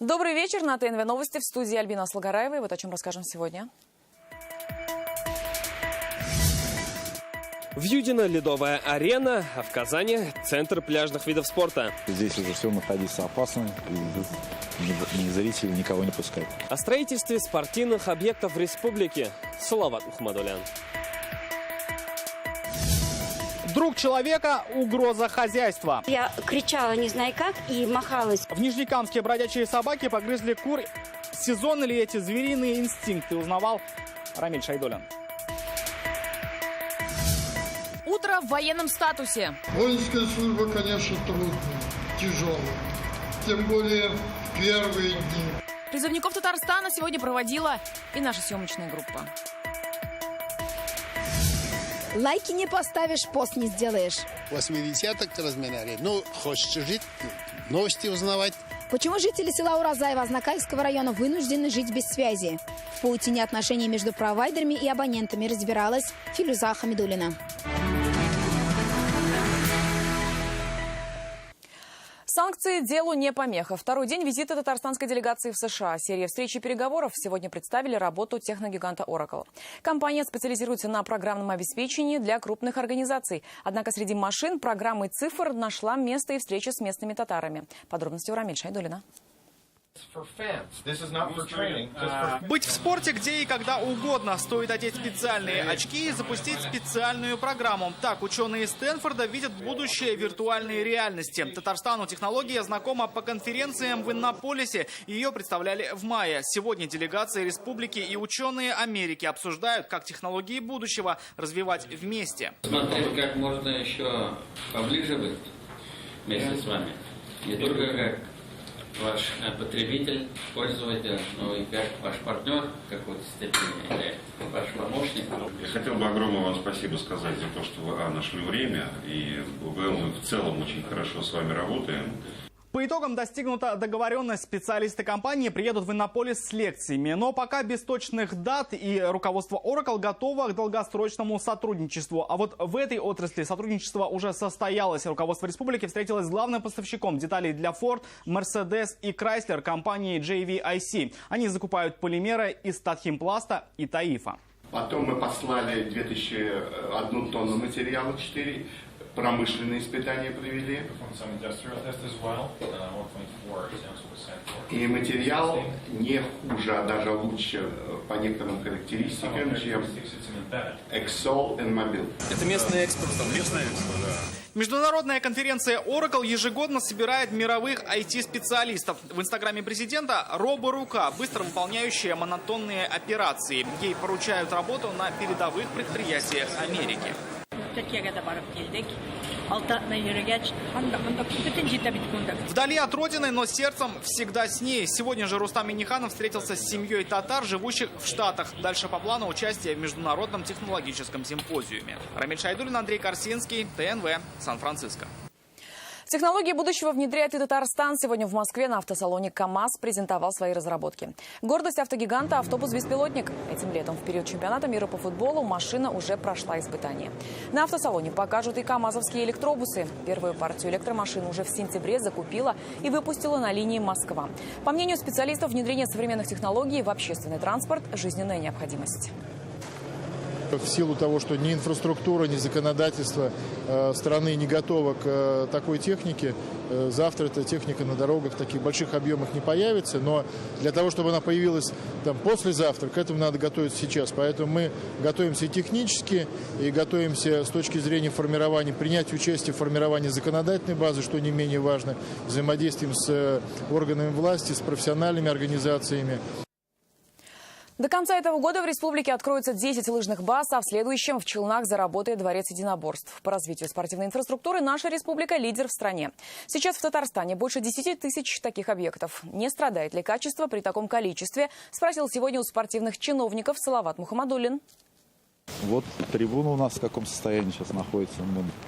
Добрый вечер. На ТНВ новости в студии Альбина Слугараева. И вот о чем расскажем сегодня. В Юдино ледовая арена, а в Казани центр пляжных видов спорта. Здесь уже все находиться опасно, и зрители никого не пускают. О строительстве спортивных объектов в республике Салават Мухаммадулян. Друг человека – угроза хозяйства. Я кричала не знаю как и махалась. В Нижнекамске бродячие собаки погрызли кур. Сезонны ли эти звериные инстинкты, узнавал Рамиль Шайдулин. Утро в военном статусе. Воинская служба, конечно, трудная, тяжелая. Тем более в первые дни. Призывников Татарстана сегодня проводила и наша съемочная группа. Лайки не поставишь, пост не сделаешь. 80-ок разминали. Ну, хочешь жить, новости узнавать. Почему жители села Уразаева Азнакаевского района вынуждены жить без связи? В паутине отношений между провайдерами и абонентами разбиралась Филюза Хамидуллина. Санкции делу не помеха. Второй день визита татарстанской делегации в США. Серия встреч и переговоров сегодня представили работу техногиганта Oracle. Компания специализируется на программном обеспечении для крупных организаций. Однако среди машин, программ и цифр нашла место и встреча с местными татарами. Подробности у Рамиль Шайдуллина. Быть в спорте где и когда угодно. Стоит одеть специальные очки и запустить специальную программу. Так ученые из Стэнфорда видят будущее виртуальной реальности. Татарстану технология знакома по конференциям в Иннополисе. Ее представляли в мае. Сегодня делегации республики и ученые Америки обсуждают, как технологии будущего развивать вместе. Смотреть, как можно еще поближе быть вместе с вами. Не только как ваш потребитель, пользователь, но и как ваш партнер в какой-то степени, или ваш помощник. Я хотел бы огромное вам спасибо сказать за то, что вы нашли время, и мы в целом очень хорошо с вами работаем. По итогам достигнута договоренность. Специалисты компании приедут в Иннополис с лекциями. Но пока без точных дат, и руководство Oracle готово к долгосрочному сотрудничеству. А вот в этой отрасли сотрудничество уже состоялось. Руководство республики встретилось с главным поставщиком деталей для Ford, Mercedes и Chrysler компанией JVIC. Они закупают полимеры из Татхимпласта и Таифа. Потом мы послали 2001 тонну материала, 4 промышленные испытания провели. И материал не хуже, а даже лучше по некоторым характеристикам, чем Exol и Mobil. Это местный экспорт. Местный экспорт, да. Международная конференция Oracle ежегодно собирает мировых IT-специалистов. В инстаграме президента роборука, быстро выполняющая монотонные операции. Ей поручают работу на передовых предприятиях Америки. Вдали от родины, но сердцем всегда с ней. Сегодня же Рустам Минниханов встретился с семьей татар, живущих в Штатах. Дальше по плану участия в международном технологическом симпозиуме. Рамиль Шайдуллин, Андрей Корсинский, ТНВ, Сан-Франциско. Технологии будущего внедряет и Татарстан. Сегодня в Москве на автосалоне КАМАЗ презентовал свои разработки. Гордость автогиганта – автобус-беспилотник. Этим летом в период чемпионата мира по футболу машина уже прошла испытание. На автосалоне покажут и камазовские электробусы. Первую партию электромашин уже в сентябре закупила и выпустила на линии Москва. По мнению специалистов, внедрение современных технологий в общественный транспорт – жизненная необходимость. В силу того, что ни инфраструктура, ни законодательство страны не готово к такой технике, завтра эта техника на дорогах в таких больших объемах не появится. Но для того, чтобы она появилась послезавтра, к этому надо готовиться сейчас. Поэтому мы готовимся и технически, и готовимся с точки зрения формирования, принять участие в формировании законодательной базы, что не менее важно, взаимодействием с органами власти, с профессиональными организациями. До конца этого года в республике откроются 10 лыжных баз, а в следующем в Челнах заработает дворец единоборств. По развитию спортивной инфраструктуры наша республика – лидер в стране. Сейчас в Татарстане больше 10 тысяч таких объектов. Не страдает ли качество при таком количестве? Спросил сегодня у спортивных чиновников Салават Мухаммадуллин. Вот трибуна у нас в каком состоянии сейчас находится.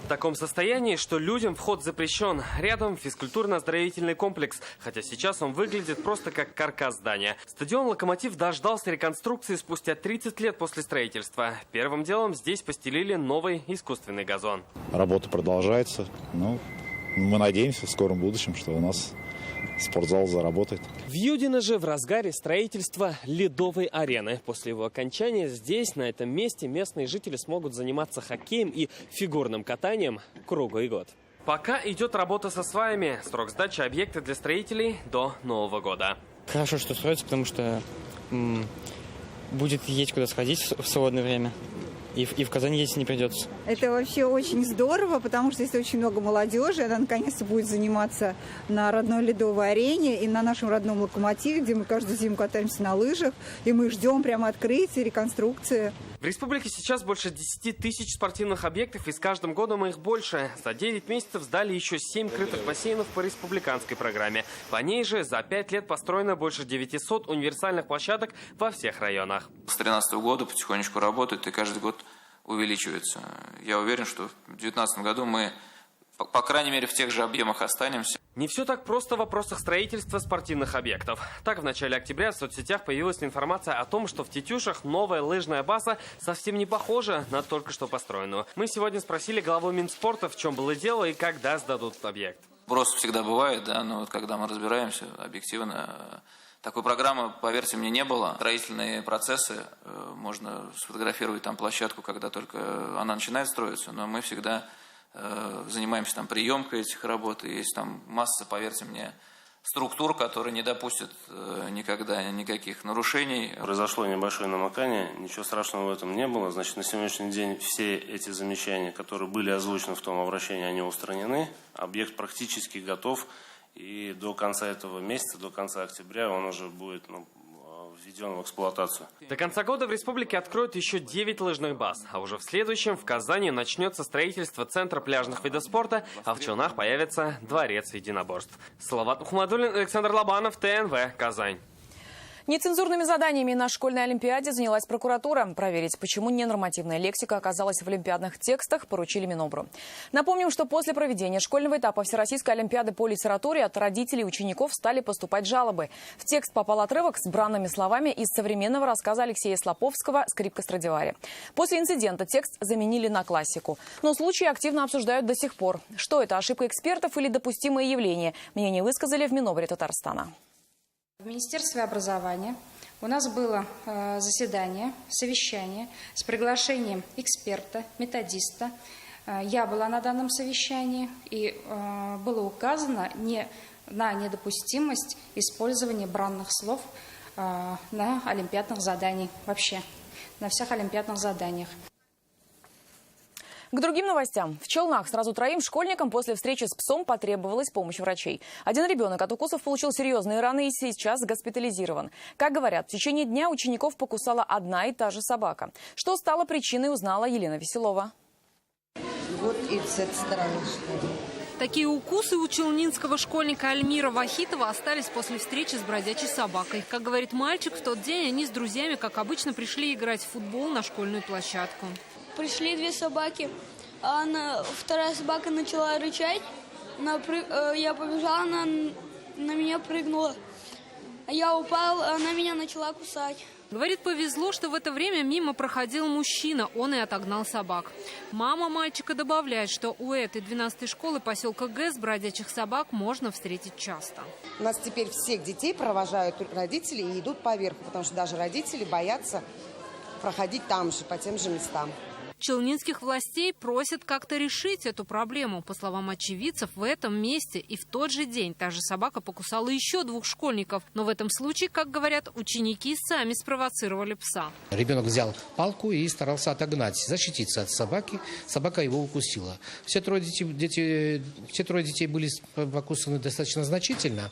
В таком состоянии, что людям вход запрещен. Рядом физкультурно-оздоровительный комплекс, хотя сейчас он выглядит просто как каркас здания. Стадион «Локомотив» дождался реконструкции спустя 30 лет после строительства. Первым делом здесь постелили новый искусственный газон. Работа продолжается. Мы надеемся в скором будущем, что у нас спортзал заработает. В Юдино же в разгаре строительства ледовой арены. После его окончания здесь, на этом месте, местные жители смогут заниматься хоккеем и фигурным катанием круглый год. Пока идет работа со сваями. Срок сдачи объекта для строителей до Нового года. Хорошо, что строится, потому что будет есть куда сходить в свободное время. И в Казань ездить не придется. Это вообще очень здорово, потому что здесь очень много молодежи. Она наконец-то будет заниматься на родной ледовой арене и на нашем родном локомотиве, где мы каждую зиму катаемся на лыжах. И мы ждем прямо открытия, реконструкции. В республике сейчас больше 10 тысяч спортивных объектов, и с каждым годом их больше. За 9 месяцев сдали еще 7 крытых бассейнов по республиканской программе. По ней же за 5 лет построено больше 900 универсальных площадок во всех районах. С 2013 года потихонечку работает и каждый год увеличивается. Я уверен, что в 2019 году мы, по крайней мере, в тех же объемах останемся. Не все так просто в вопросах строительства спортивных объектов. Так, в начале октября в соцсетях появилась информация о том, что в Тетюшах новая лыжная база совсем не похожа на только что построенную. Мы сегодня спросили главу Минспорта, в чем было дело и когда сдадут объект. Просто всегда бывает, да, но вот когда мы разбираемся объективно, такой программы, поверьте мне, не было. Строительные процессы, можно сфотографировать там площадку, когда только она начинает строиться, но мы всегда занимаемся там приемкой этих работ, и есть там масса, поверьте мне, структур, которые не допустят никогда никаких нарушений. Произошло небольшое намокание, ничего страшного в этом не было. Значит, на сегодняшний день все эти замечания, которые были озвучены в том обращении, они устранены. Объект практически готов. И до конца этого месяца, до конца октября, он уже будет введен в эксплуатацию. До конца года в республике откроют еще 9 лыжных баз. А уже в следующем в Казани начнется строительство центра пляжных видов спорта, а в Челнах появится дворец единоборств. Салават Мухаммадуллин, Александр Лобанов, ТНВ, Казань. Нецензурными заданиями на школьной олимпиаде занялась прокуратура. Проверить, почему ненормативная лексика оказалась в олимпиадных текстах, поручили Минобру. Напомним, что после проведения школьного этапа Всероссийской олимпиады по литературе от родителей и учеников стали поступать жалобы. В текст попал отрывок с бранными словами из современного рассказа Алексея Слоповского «Скрипка Страдивари». После инцидента текст заменили на классику. Но случаи активно обсуждают до сих пор. Что это, ошибка экспертов или допустимое явление? Мнение высказали в Минобре Татарстана. В Министерстве образования у нас было заседание, совещание с приглашением эксперта, методиста. Я была на данном совещании, и было указано на недопустимость использования бранных слов на олимпиадных заданиях, вообще на всех олимпиадных заданиях. К другим новостям. В Челнах сразу 3 школьникам после встречи с псом потребовалась помощь врачей. Один ребенок от укусов получил серьезные раны и сейчас госпитализирован. Как говорят, в течение дня учеников покусала одна и та же собака. Что стало причиной, узнала Елена Веселова. Вот и с этой стороны. Такие укусы у челнинского школьника Альмира Вахитова остались после встречи с бродячей собакой. Как говорит мальчик, в тот день они с друзьями, как обычно, пришли играть в футбол на школьную площадку. Пришли 2 собаки, а вторая собака начала рычать. Я побежала, она на меня прыгнула. Я упал, она меня начала кусать. Говорит, повезло, что в это время мимо проходил мужчина, он и отогнал собак. Мама мальчика добавляет, что у этой 12-й школы поселка ГЭС бродячих собак можно встретить часто. У нас теперь всех детей провожают родители и идут поверху, потому что даже родители боятся проходить там же, по тем же местам. Челнинских властей просят как-то решить эту проблему. По словам очевидцев, в этом месте и в тот же день та же собака покусала еще 2 школьников. Но в этом случае, как говорят, ученики сами спровоцировали пса. Ребенок взял палку и старался отогнать, защититься от собаки. Собака его укусила. Все трое детей были покусаны достаточно значительно.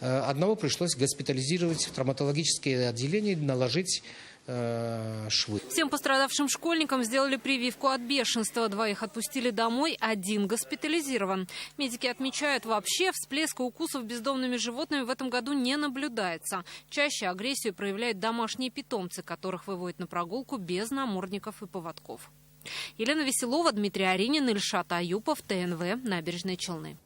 Одного пришлось госпитализировать в травматологическое отделение, наложить швы. Всем пострадавшим школьникам сделали прививку от бешенства. 2 отпустили домой, 1 госпитализирован. Медики отмечают, вообще всплеска укусов бездомными животными в этом году не наблюдается. Чаще агрессию проявляют домашние питомцы, которых выводят на прогулку без намордников и поводков. Елена Веселова, Дмитрий Аринин, Ильшат Аюпов, ТНВ, Набережные Челны.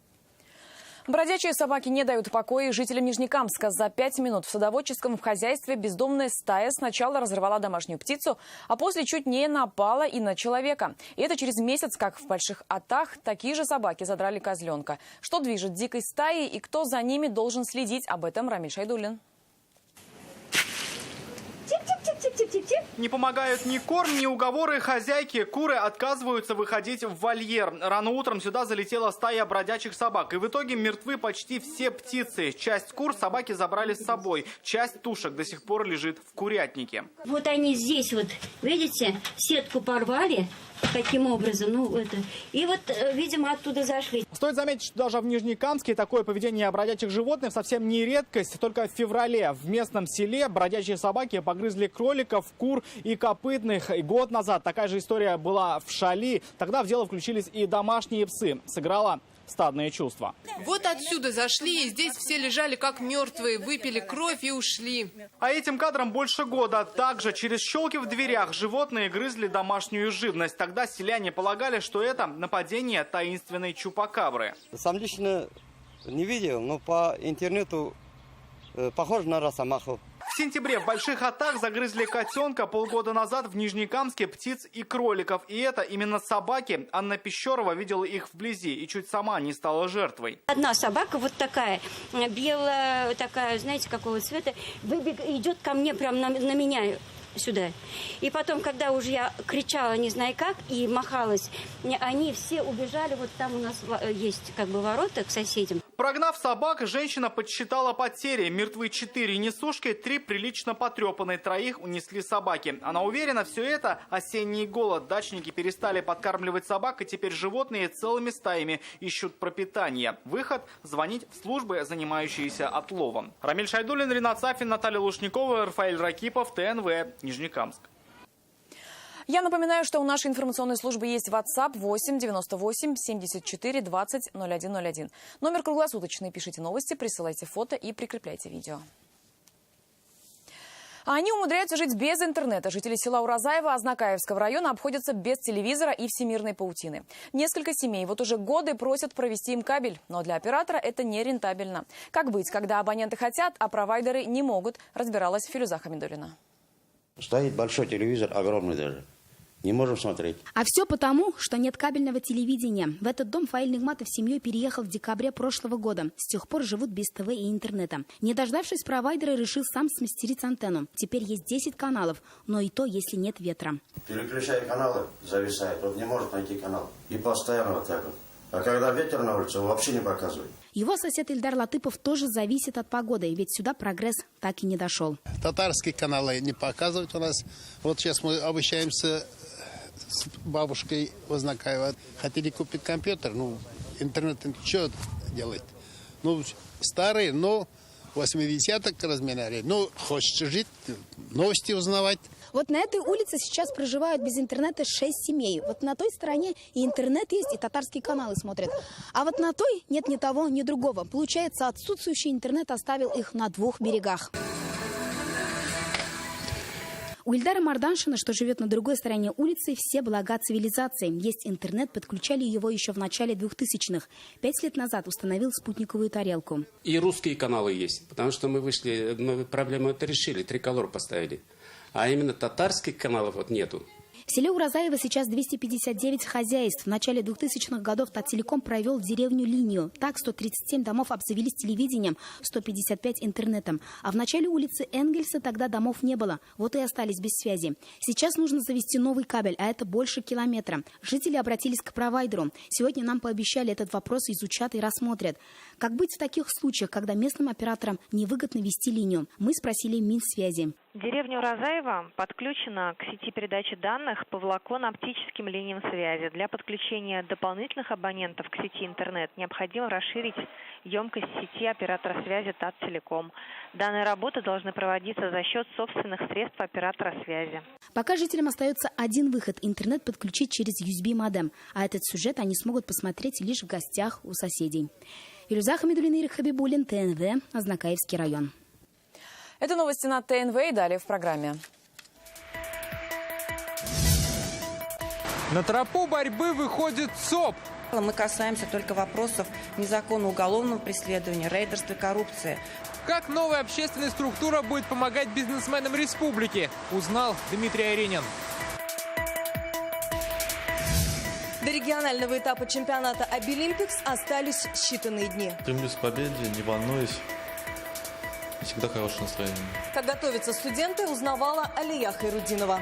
Бродячие собаки не дают покоя жителям Нижнекамска. За 5 минут в садоводческом хозяйстве бездомная стая сначала разорвала домашнюю птицу, а после чуть не напала и на человека. И это через месяц, как в Больших Атах, такие же собаки задрали козленка. Что движет дикой стаей и кто за ними должен следить, об этом Рамиль Шайдуллин. Не помогают ни корм, ни уговоры хозяйки. Куры отказываются выходить в вольер. Рано утром сюда залетела стая бродячих собак. И в итоге мертвы почти все птицы. Часть кур собаки забрали с собой. Часть тушек до сих пор лежит в курятнике. Вот они здесь, вот, видите, сетку порвали. Таким образом, и вот, видимо, оттуда зашли. Стоит заметить, что даже в Нижнекамске такое поведение бродячих животных совсем не редкость. Только в феврале в местном селе бродячие собаки погрызли кроликов, кур и копытных. И год назад такая же история была в Шали. Тогда в дело включились и домашние псы. Сыграла стадные чувства. Вот отсюда зашли, и здесь все лежали как мертвые, выпили кровь и ушли. А этим кадрам больше года. Также через щелки в дверях животные грызли домашнюю живность. Тогда селяне полагали, что это нападение таинственной чупакабры. Сам лично не видел, но по интернету похоже на росомаху. В сентябре в Больших Атах загрызли котенка, полгода назад в Нижнекамске птиц и кроликов. И это именно собаки. Анна Пещерова видела их вблизи и чуть сама не стала жертвой. Одна собака вот такая, белая, такая, знаете, какого цвета, идет ко мне прям на меня сюда. И потом, когда уже я кричала, не знаю как, и махалась, они все убежали. Вот там у нас есть как бы ворота к соседям. Прогнав собак, женщина подсчитала потери. Мертвы 4 несушки, 3 прилично потрепанные, 3 унесли собаки. Она уверена, все это осенний голод. Дачники перестали подкармливать собак, и теперь животные целыми стаями ищут пропитание. Выход – звонить в службы, занимающиеся отловом. Рамиль Шайдуллин, Ринат Сафин, Наталья Лушникова, Рафаэль Ракипов, ТНВ, Нижнекамск. Я напоминаю, что у нашей информационной службы есть WhatsApp 8 98 74 20 0101. Номер круглосуточный. Пишите новости, присылайте фото и прикрепляйте видео. А они умудряются жить без интернета. Жители села Уразаева Азнакаевского района обходятся без телевизора и всемирной паутины. Несколько семей вот уже годы просят провести им кабель, но для оператора это нерентабельно. Как быть, когда абоненты хотят, а провайдеры не могут, разбиралась Филюза Хамидуллина. Стоит большой телевизор, огромный даже. Не можем смотреть. А все потому, что нет кабельного телевидения. В этот дом Фаиль Нигматов с семьей переехал в декабре прошлого года. С тех пор живут без ТВ и интернета. Не дождавшись провайдера, решил сам смастерить антенну. Теперь есть 10 каналов, но и то, если нет ветра. Переключая каналы, зависает. Вот не может найти канал. И постоянно вот так вот. А когда ветер на улице, он вообще не показывает. Его сосед Ильдар Латыпов тоже зависит от погоды, ведь сюда прогресс так и не дошел. Татарские каналы не показывают у нас. Вот сейчас мы обучаемся с бабушкой Азнакаева. Хотели купить компьютер, интернет что делать? Старый, но 80-х размеры. Хочется жить, новости узнавать. Вот на этой улице сейчас проживают без интернета 6 семей. Вот на той стороне и интернет есть, и татарские каналы смотрят. А вот на той нет ни того, ни другого. Получается, отсутствующий интернет оставил их на 2 берегах. У Ильдара Марданшина, что живет на другой стороне улицы, все блага цивилизации. Есть интернет, подключали его еще в начале 2000-х. 5 лет назад установил спутниковую тарелку. И русские каналы есть, потому что мы проблему это решили, триколор поставили. А именно татарских каналов нету. В селе Уразаева сейчас 259 хозяйств. В начале 2000-х годов Тателеком провел в деревню линию. Так 137 домов обзавелись телевидением, 155 интернетом. А в начале улицы Энгельса тогда домов не было. Вот и остались без связи. Сейчас нужно завести новый кабель, а это больше километра. Жители обратились к провайдеру. Сегодня нам пообещали этот вопрос изучат и рассмотрят. Как быть в таких случаях, когда местным операторам невыгодно вести линию? Мы спросили Минсвязи. Деревня Уразаева подключена к сети передачи данных по волоконно-оптическим линиям связи. Для подключения дополнительных абонентов к сети интернет необходимо расширить емкость сети оператора связи Тателеком. Данные работы должны проводиться за счет собственных средств оператора связи. Пока жителям остается один выход – интернет подключить через USB-модем. А этот сюжет они смогут посмотреть лишь в гостях у соседей. Филюза Хамидуллина, Ирик Хабибуллин, ТНВ, Азнакаевский район. Это новости на ТНВ и далее в программе. На тропу борьбы выходит ЦОП. Мы касаемся только вопросов незаконного уголовного преследования, рейдерства и коррупции. Как новая общественная структура будет помогать бизнесменам республики, узнал Дмитрий Аренин. До регионального этапа чемпионата «Обилимпикс» остались считанные дни. Стремлюсь к победе, не волнуюсь. Всегда хорошее настроение. Как готовятся студенты, узнавала Алия Хайрудинова.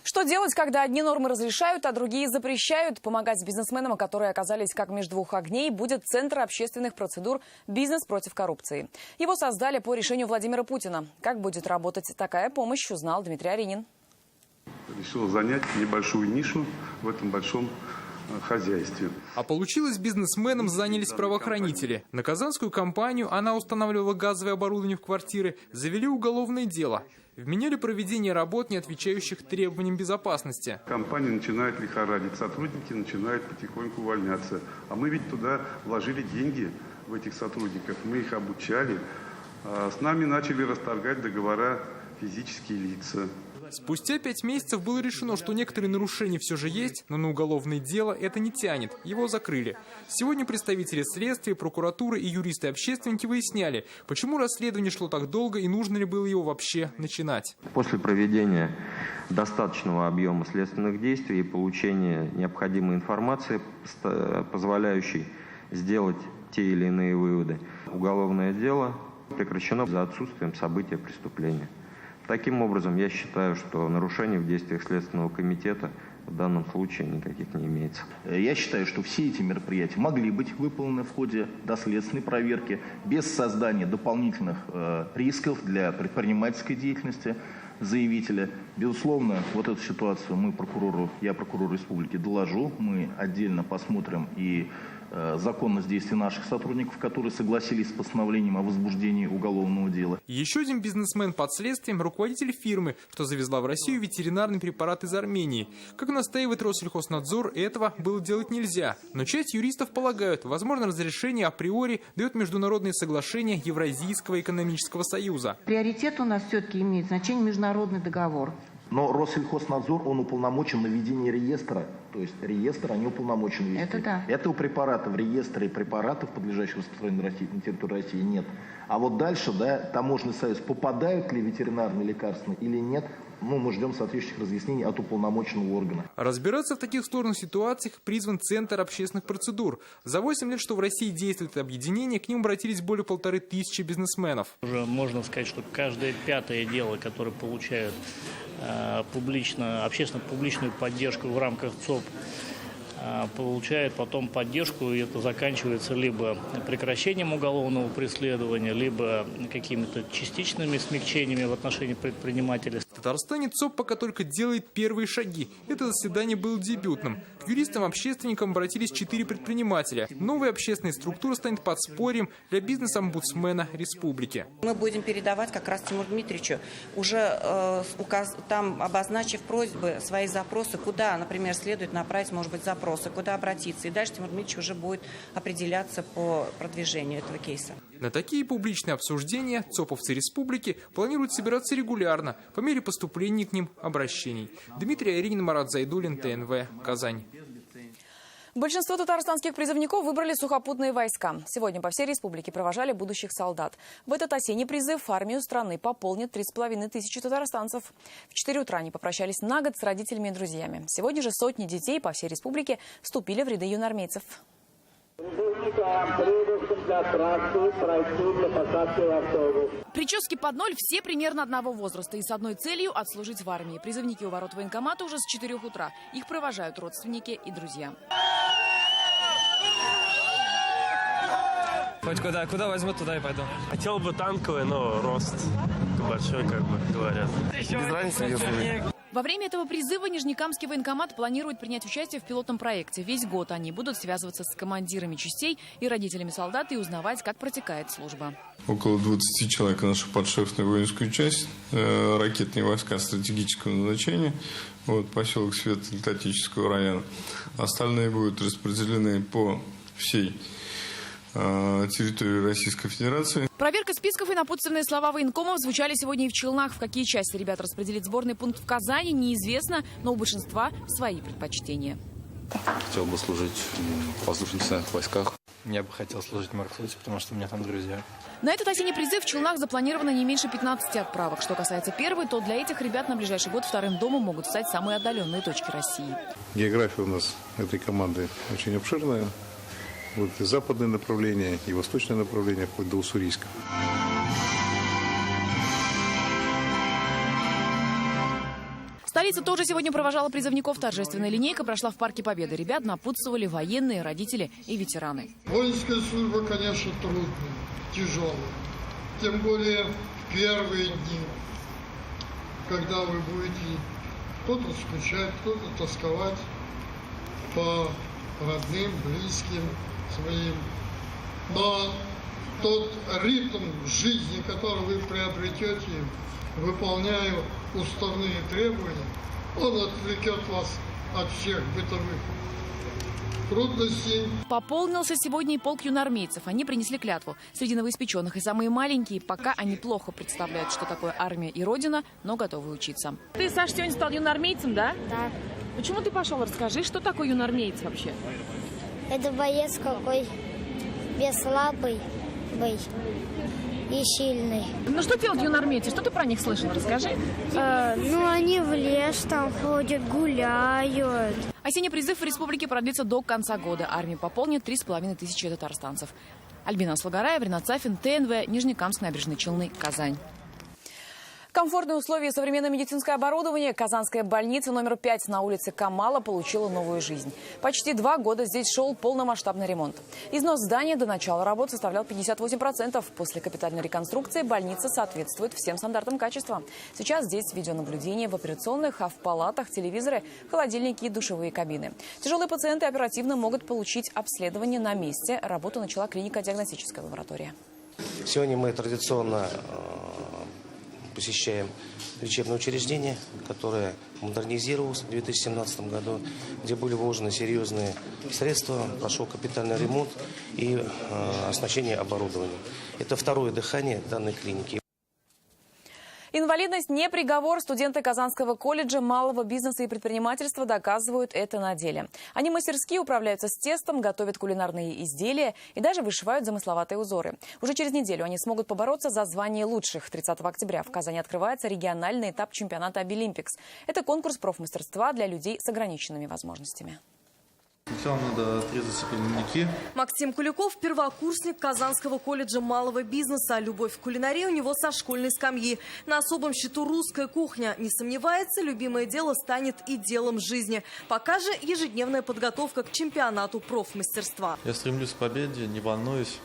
Что делать, когда одни нормы разрешают, а другие запрещают? Помогать бизнесменам, которые оказались как между двух огней, будет Центр общественных процедур «Бизнес против коррупции». Его создали по решению Владимира Путина. Как будет работать такая помощь, узнал Дмитрий Аренин. Решил занять небольшую нишу в этом большом хозяйстве. А получилось, бизнесменом занялись правоохранители. На казанскую компанию, она устанавливала газовое оборудование в квартиры, завели уголовное дело. Вменяли проведение работ, не отвечающих требованиям безопасности. Компания начинает лихорадить, сотрудники начинают потихоньку увольняться. А мы ведь туда вложили деньги в этих сотрудников, мы их обучали. С нами начали расторгать договора физические лица. Спустя 5 месяцев было решено, что некоторые нарушения все же есть, но на уголовное дело это не тянет. Его закрыли. Сегодня представители следствия, прокуратуры и юристы-общественники выясняли, почему расследование шло так долго и нужно ли было его вообще начинать. После проведения достаточного объема следственных действий и получения необходимой информации, позволяющей сделать те или иные выводы, уголовное дело прекращено за отсутствием события преступления. Таким образом, я считаю, что нарушений в действиях Следственного комитета в данном случае никаких не имеется. Я считаю, что все эти мероприятия могли быть выполнены в ходе доследственной проверки без создания дополнительных рисков для предпринимательской деятельности заявителя. Безусловно, вот эту ситуацию я прокурору республики доложу. Мы отдельно посмотрим и законность действий наших сотрудников, которые согласились с постановлением о возбуждении уголовного дела. Еще один бизнесмен под следствием – руководитель фирмы, что завезла в Россию ветеринарный препарат из Армении. Как настаивает Россельхознадзор, этого было делать нельзя. Но часть юристов полагают, возможно, разрешение априори дает международные соглашения Евразийского экономического союза. Приоритет у нас все-таки имеет значение международный договор. Но Россельхознадзор, он уполномочен на ведение реестра. То есть реестр они уполномочены вести. Это да. Этого препарата в реестре препаратов, подлежащих распространению на территории России, нет. А вот дальше, таможенный союз, попадают ли ветеринарные лекарства или нет, мы ждем соответствующих разъяснений от уполномоченного органа. Разбираться в таких сложных ситуациях призван Центр общественных процедур. За 8 лет, что в России действует это объединение, к ним обратились более 1500 бизнесменов. Уже можно сказать, что каждое 5-е дело, которое получает общественно-публичную поддержку в рамках ЦОП, получает потом поддержку, и это заканчивается либо прекращением уголовного преследования, либо какими-то частичными смягчениями в отношении предпринимателей. В Татарстане ЦОП пока только делает первые шаги. Это заседание было дебютным. К юристам-общественникам обратились 4 предпринимателя. Новая общественная структура станет подспорьем для бизнес-омбудсмена республики. Мы будем передавать как раз Тимуру Дмитриевичу, уже там обозначив просьбы, свои запросы, куда, например, следует направить, может быть, запросы, куда обратиться. И дальше Тимур Дмитриевич уже будет определяться по продвижению этого кейса. На такие публичные обсуждения ЦОПовцы республики планируют собираться регулярно, по мере поступления к ним обращений. Дмитрий Аренин, Марат Зайдуллин, ТНВ, Казань. Большинство татарстанских призывников выбрали сухопутные войска. Сегодня по всей республике провожали будущих солдат. В этот осенний призыв армию страны пополнит 3,5 тысячи татарстанцев. В 4 утра они попрощались на год с родителями и друзьями. Сегодня же сотни детей по всей республике вступили в ряды юноармейцев. Прически под ноль, все примерно одного возраста и с одной целью – отслужить в армии. Призывники у ворот военкомата уже с 4 утра. Их провожают родственники и друзья. Хоть куда возьмут, туда и пойду. Хотел бы танковый, но рост большой, как бы говорят. Без разницы. Во время этого призыва Нижнекамский военкомат планирует принять участие в пилотном проекте. Весь год они будут связываться с командирами частей и родителями солдат и узнавать, как протекает служба. Около 20 человек наша подшефная воинскую часть, ракетные войска стратегического назначения, поселок Светло-Тактического района. Остальные будут распределены по всей территории Российской Федерации. Проверка списков и напутственные слова военкомов звучали сегодня и в Челнах. В какие части ребят распределит сборный пункт в Казани, неизвестно, но у большинства свои предпочтения. Хотел бы служить в воздушно-десантных войсках. Я бы хотел служить в морфлоте, потому что у меня там друзья. На этот осенний призыв в Челнах запланировано не меньше 15 отправок. Что касается первой, то для этих ребят на ближайший год вторым домом могут стать самые отдаленные точки России. География у нас этой команды очень обширная. Вот и западное направление, и восточное направление, вплоть до Уссурийска. Столица тоже сегодня провожала призывников. Торжественная линейка прошла в Парке Победы. Ребят напутствовали военные, родители и ветераны. Воинская служба, конечно, трудная, тяжелая. Тем более в первые дни, когда вы будете кто-то скучать, кто-то тосковать по родным, близким своим. Но тот ритм жизни, который вы приобретете, выполняя уставные требования, он отвлекет вас от всех бытовых трудностей. Пополнился сегодня и полк юноармейцев. Они принесли клятву. Среди новоиспеченных и самые маленькие пока они плохо представляют, что такое армия и родина, но готовы учиться. Ты, Саш, сегодня стал юноармейцем, да? Да. Почему ты пошел? Расскажи, что такое юноармеец вообще? Это боец какой бесслабый и сильный. Ну что делают юноармейцы? Что ты про них слышал? Расскажи. Они в лес там ходят, гуляют. Осенний призыв в республике продлится до конца года. Армию пополнит 3500 татарстанцев. Альбина Аслагараева, Ринат Сафин, ТНВ, Нижнекамск, Набережные Челны, Казань. Комфортные условия и современное медицинское оборудование. Казанская больница номер 5 на улице Камала получила новую жизнь. Почти 2 года здесь шел полномасштабный ремонт. Износ здания до начала работ составлял 58%. После капитальной реконструкции больница соответствует всем стандартам качества. Сейчас здесь видеонаблюдение в операционных, а в палатах телевизоры, холодильники и душевые кабины. Тяжелые пациенты оперативно могут получить обследование на месте. Работу начала клиника-диагностическая лаборатория. Сегодня мы традиционно посещаем лечебное учреждение, которое модернизировалось в 2017 году, где были вложены серьезные средства, прошел капитальный ремонт и оснащение оборудованием. Это второе дыхание данной клиники. Инвалидность не приговор. Студенты Казанского колледжа малого бизнеса и предпринимательства доказывают это на деле. Они мастерски управляются с тестом, готовят кулинарные изделия и даже вышивают замысловатые узоры. Уже через неделю они смогут побороться за звание лучших. 30 октября в Казани открывается региональный этап чемпионата Обилимпикс. Это конкурс профмастерства для людей с ограниченными возможностями. Сначала надо отрезать дневники. Максим Куликов – первокурсник Казанского колледжа малого бизнеса. Любовь к кулинарии у него со школьной скамьи. На особом счету русская кухня. Не сомневается, любимое дело станет и делом жизни. Пока же ежедневная подготовка к чемпионату профмастерства. Я стремлюсь к победе, не волнуюсь.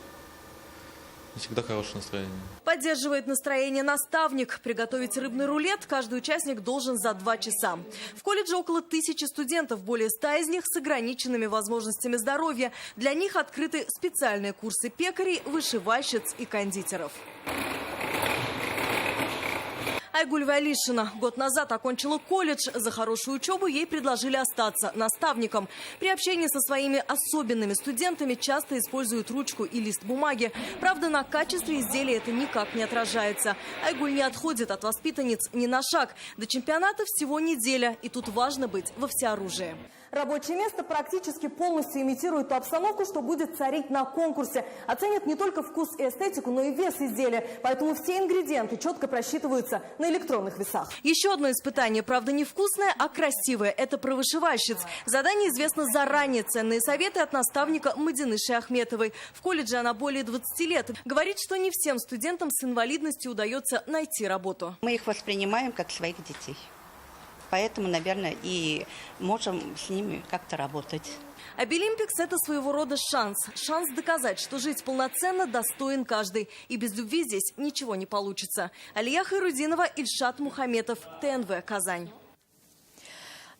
И всегда хорошее настроение. Поддерживает настроение наставник. Приготовить рыбный рулет каждый участник должен за 2 часа. В колледже около 1000 студентов, более 100 из них с ограниченными возможностями здоровья. Для них открыты специальные курсы пекарей, вышивальщиц и кондитеров. Айгуль Валишина год назад окончила колледж. За хорошую учебу ей предложили остаться наставником. При общении со своими особенными студентами часто используют ручку и лист бумаги. Правда, на качестве изделия это никак не отражается. Айгуль не отходит от воспитанниц ни на шаг. До чемпионата всего неделя, и тут важно быть во всеоружии. Рабочее место практически полностью имитирует ту обстановку, что будет царить на конкурсе. Оценят не только вкус и эстетику, но и вес изделия. Поэтому все ингредиенты четко просчитываются на электронных весах. Еще одно испытание, правда, не вкусное, а красивое. Это про вышивальщиц. Задание известно заранее. Ценные советы от наставника Мадиныши Ахметовой. В колледже она более 20 лет. Говорит, что не всем студентам с инвалидностью удается найти работу. Мы их воспринимаем как своих детей. Поэтому, наверное, и можем с ними как-то работать. Обилимпикс – это своего рода шанс. Шанс доказать, что жить полноценно достоин каждый. И без любви здесь ничего не получится. Алия Хайрудинова, Ильшат Мухаметов, ТНВ, Казань.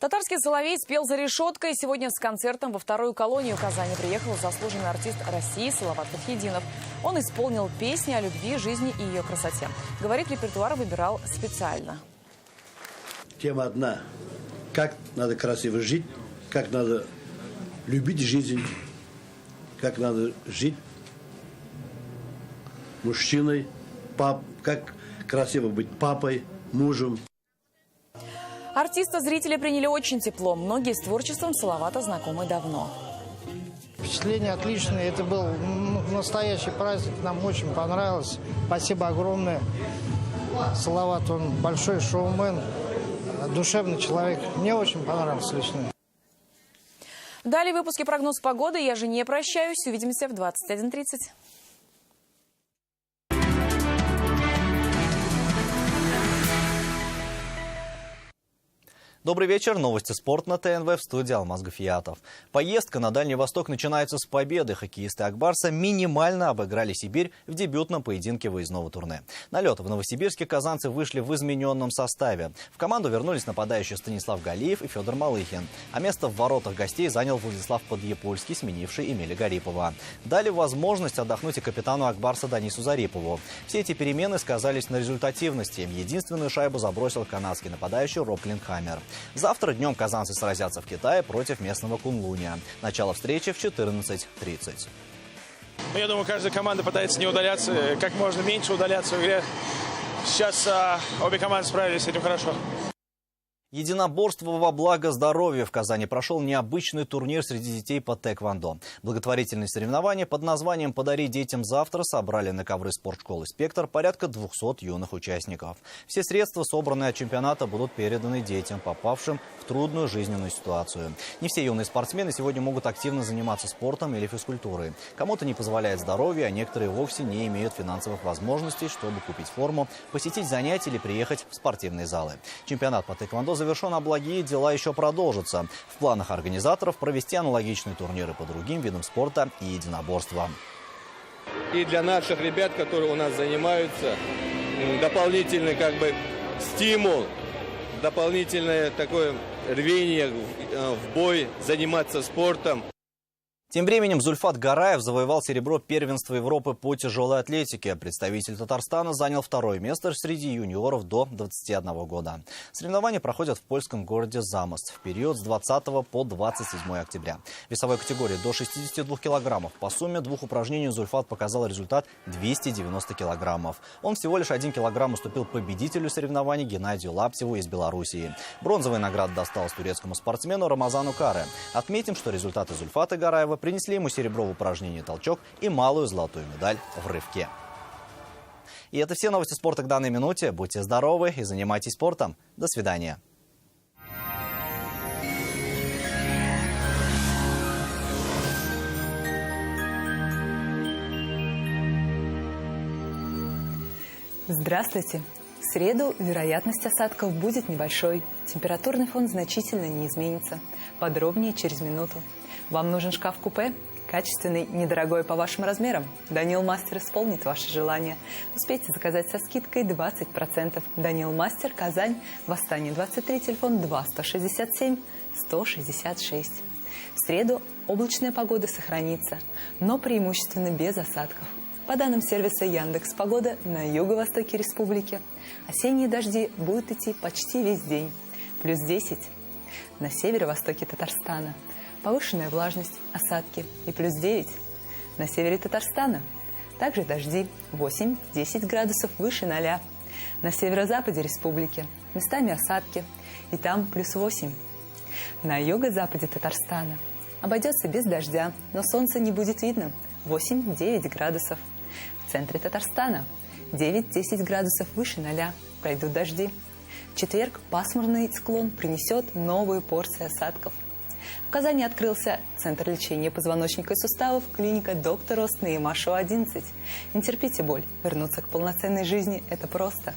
Татарский соловей спел за решеткой. Сегодня с концертом во вторую колонию Казани приехал заслуженный артист России Салават Фатхетдинов. Он исполнил песни о любви, жизни и ее красоте. Говорит, репертуар выбирал специально. Тема одна. Как надо красиво жить, как надо любить жизнь, как надо жить мужчиной, как красиво быть папой, мужем. Артиста зрители приняли очень тепло. Многие с творчеством Салавата знакомы давно. Впечатление отличное. Это был настоящий праздник. Нам очень понравилось. Спасибо огромное. Салават, он большой шоумен, душевный человек. Мне очень понравилось лично. Далее в выпуске прогноз погоды. Я же не прощаюсь. Увидимся в 21:30. Добрый вечер. Новости спорта на ТНВ, в студии Алмаз Гафиятов. Поездка на Дальний Восток начинается с победы. Хоккеисты Акбарса минимально обыграли Сибирь в дебютном поединке выездного турне. На лед в Новосибирске казанцы вышли в измененном составе. В команду вернулись нападающие Станислав Галиев и Федор Малыхин. А место в воротах гостей занял Владислав Подъепольский, сменивший Эмиля Гарипова. Дали возможность отдохнуть и капитану Акбарса Данису Зарипову. Все эти перемены сказались на результативности. Единственную шайбу забросил канадский нападающий Роб Линдхаммер. Завтра днем казанцы сразятся в Китае против местного Кунлуня. Начало встречи в 14:30. Я думаю, каждая команда пытается не удаляться, как можно меньше удаляться в игре. Сейчас обе команды справились с этим хорошо. Единоборство во благо здоровья в Казани прошел необычный турнир среди детей по тэквондо. Благотворительные соревнования под названием «Подари детям завтра» собрали на ковры спортшколы «Спектр» порядка 200 юных участников. Все средства, собранные от чемпионата, будут переданы детям, попавшим в трудную жизненную ситуацию. Не все юные спортсмены сегодня могут активно заниматься спортом или физкультурой. Кому-то не позволяет здоровье, а некоторые вовсе не имеют финансовых возможностей, чтобы купить форму, посетить занятия или приехать в спортивные залы. Чемпионат по тэквондо завершен, а благие дела еще продолжатся. В планах организаторов провести аналогичные турниры по другим видам спорта и единоборствам. И для наших ребят, которые у нас занимаются, дополнительный стимул, дополнительное такое рвение в бой, заниматься спортом. Тем временем Зульфат Гараев завоевал серебро первенства Европы по тяжелой атлетике. Представитель Татарстана занял второе место среди юниоров до 21 года. Соревнования проходят в польском городе Замост в период с 20 по 27 октября. В весовой категории до 62 килограммов по сумме двух упражнений Зульфат показал результат 290 килограммов. Он всего лишь 1 килограмм уступил победителю соревнований Геннадию Лаптеву из Белоруссии. Бронзовая награда досталась турецкому спортсмену Рамазану Каре. Отметим, что результаты Зульфата Гараева принесли ему серебро в упражнении «Толчок» и малую золотую медаль в рывке. И это все новости спорта к данной минуте. Будьте здоровы и занимайтесь спортом. До свидания. Здравствуйте! В среду вероятность осадков будет небольшой. Температурный фон значительно не изменится. Подробнее через минуту. Вам нужен шкаф-купе? Качественный, недорогой по вашим размерам? Данил Мастер исполнит ваше желание. Успейте заказать со скидкой 20%. Данил Мастер, Казань, Восстание 23, телефон 2-167-166. В среду облачная погода сохранится, но преимущественно без осадков. По данным сервиса Яндекс.Погода, на юго-востоке республики осенние дожди будут идти почти весь день. Плюс 10. На северо-востоке Татарстана повышенная влажность, осадки и плюс 9. На севере Татарстана также дожди 8-10 градусов выше 0. На северо-западе республики местами осадки и там плюс 8. На юго-западе Татарстана обойдется без дождя, но солнца не будет видно 8-9 градусов. В центре Татарстана 9-10 градусов выше 0 пройдут дожди. В четверг пасмурный склон принесет новую порцию осадков. В Казани открылся Центр лечения позвоночника и суставов, клиника «Доктор Ост» на Ямашева, 11. Не терпите боль. Вернуться к полноценной жизни – это просто.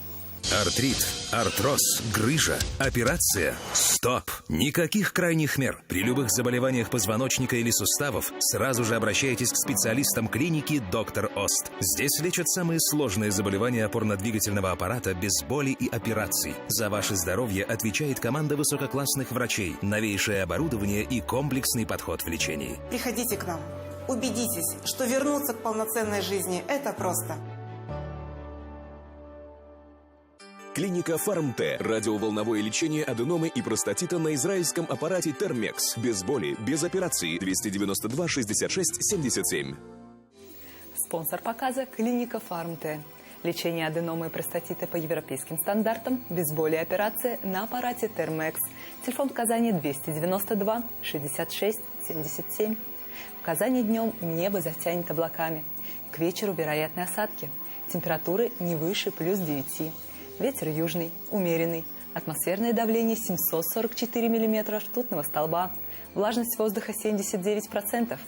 Артрит, артроз, грыжа, операция. Стоп! Никаких крайних мер. При любых заболеваниях позвоночника или суставов сразу же обращайтесь к специалистам клиники «Доктор Ост». Здесь лечат самые сложные заболевания опорно-двигательного аппарата без боли и операций. За ваше здоровье отвечает команда высококлассных врачей, новейшее оборудование и комплексный подход в лечении. Приходите к нам. Убедитесь, что вернуться к полноценной жизни – это просто. Клиника Фармте. Радиоволновое лечение аденомы и простатита на израильском аппарате Термекс. Без боли, без операции. 292 66 77. Спонсор показа – клиника Фарм-Т. Лечение аденомы и простатита по европейским стандартам, без боли операция на аппарате Термекс. Телефон в Казани 292 66 77. В Казани днем небо затянет облаками. К вечеру вероятны осадки. Температуры не выше +9. Ветер южный, умеренный. Атмосферное давление 744 миллиметра ртутного столба. Влажность воздуха 79%.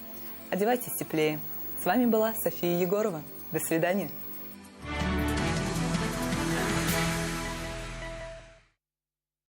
Одевайтесь теплее. С вами была София Егорова. До свидания.